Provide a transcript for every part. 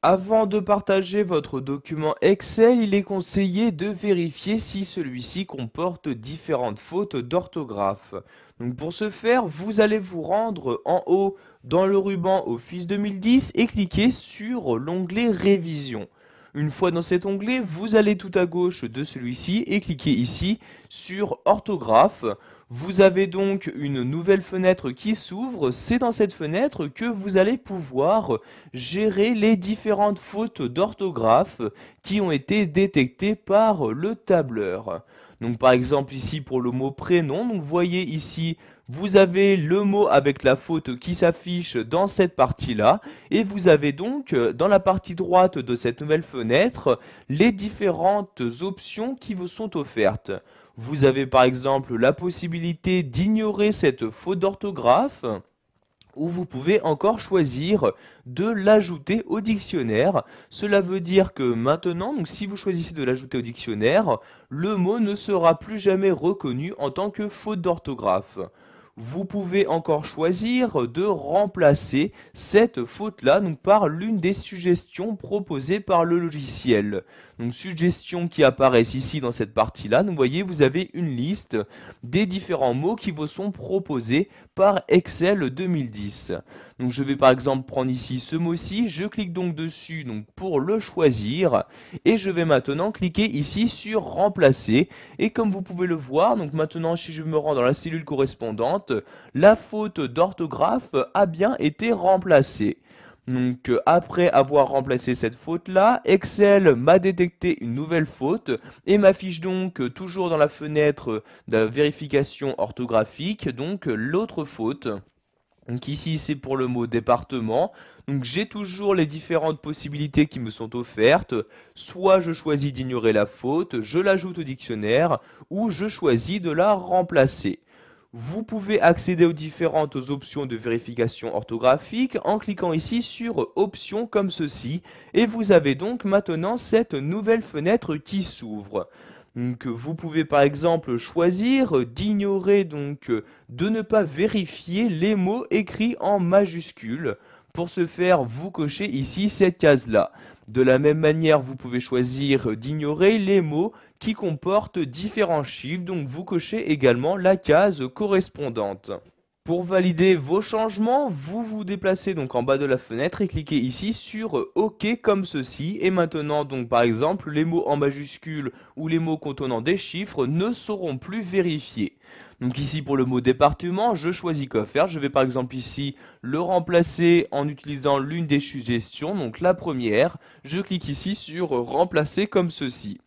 Avant de partager votre document Excel, il est conseillé de vérifier si celui-ci comporte différentes fautes d'orthographe. Donc pour ce faire, vous allez vous rendre en haut dans le ruban Office 2010 et cliquer sur l'onglet Révision. Une fois dans cet onglet, vous allez tout à gauche de celui-ci et cliquez ici sur Orthographe. Vous avez donc une nouvelle fenêtre qui s'ouvre. C'est dans cette fenêtre que vous allez pouvoir gérer les différentes fautes d'orthographe qui ont été détectées par le tableur. Donc par exemple ici pour le mot prénom, donc vous voyez ici vous avez le mot avec la faute qui s'affiche dans cette partie-là et vous avez donc dans la partie droite de cette nouvelle fenêtre les différentes options qui vous sont offertes. Vous avez par exemple la possibilité d'ignorer cette faute d'orthographe ou vous pouvez encore choisir de l'ajouter au dictionnaire. Cela veut dire que maintenant, donc si vous choisissez de l'ajouter au dictionnaire, le mot ne sera plus jamais reconnu en tant que faute d'orthographe. Vous pouvez encore choisir de remplacer cette faute-là par l'une des suggestions proposées par le logiciel. Donc suggestions qui apparaissent ici dans cette partie-là. Vous voyez, vous avez une liste des différents mots qui vous sont proposés par Excel 2010. Donc je vais par exemple prendre ici ce mot-ci, je clique donc dessus pour le choisir et je vais maintenant cliquer ici sur remplacer et comme vous pouvez le voir, donc maintenant si je me rends dans la cellule correspondante, la faute d'orthographe a bien été remplacée. Donc après avoir remplacé cette faute là, Excel m'a détecté une nouvelle faute et m'affiche donc toujours dans la fenêtre de vérification orthographique donc l'autre faute. Donc ici c'est pour le mot département. Donc j'ai toujours les différentes possibilités qui me sont offertes. Soit je choisis d'ignorer la faute, je l'ajoute au dictionnaire ou je choisis de la remplacer. Vous pouvez accéder aux différentes options de vérification orthographique en cliquant ici sur options comme ceci et vous avez donc maintenant cette nouvelle fenêtre qui s'ouvre. Donc vous pouvez par exemple choisir d'ignorer de ne pas vérifier les mots écrits en majuscules. Pour ce faire, vous cochez ici cette case-là. De la même manière, vous pouvez choisir d'ignorer les mots qui comportent différents chiffres, donc vous cochez également la case correspondante. Pour valider vos changements, vous vous déplacez donc en bas de la fenêtre et cliquez ici sur OK comme ceci. Et maintenant, donc par exemple, les mots en majuscules ou les mots contenant des chiffres ne seront plus vérifiés. Donc ici pour le mot département, je choisis quoi faire. Je vais par exemple ici le remplacer en utilisant l'une des suggestions, donc la première. Je clique ici sur remplacer comme ceci.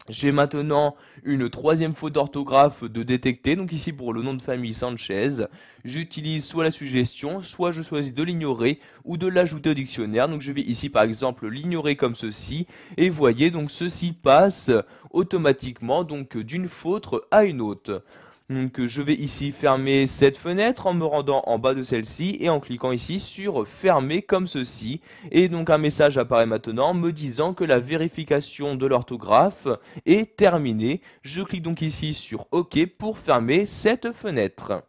J'ai maintenant une troisième faute d'orthographe de détecter, donc ici pour le nom de famille Sanchez, j'utilise soit la suggestion, soit je choisis de l'ignorer ou de l'ajouter au dictionnaire, donc je vais ici par exemple l'ignorer comme ceci, et voyez donc ceci passe automatiquement donc d'une faute à une autre. Donc je vais ici fermer cette fenêtre en me rendant en bas de celle-ci et en cliquant ici sur fermer comme ceci. Et donc un message apparaît maintenant me disant que la vérification de l'orthographe est terminée. Je clique donc ici sur OK pour fermer cette fenêtre.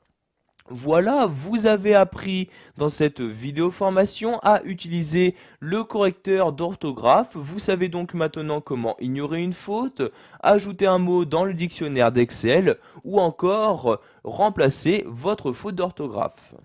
Voilà, vous avez appris dans cette vidéo formation à utiliser le correcteur d'orthographe. Vous savez donc maintenant comment ignorer une faute, ajouter un mot dans le dictionnaire d'Excel ou encore remplacer votre faute d'orthographe.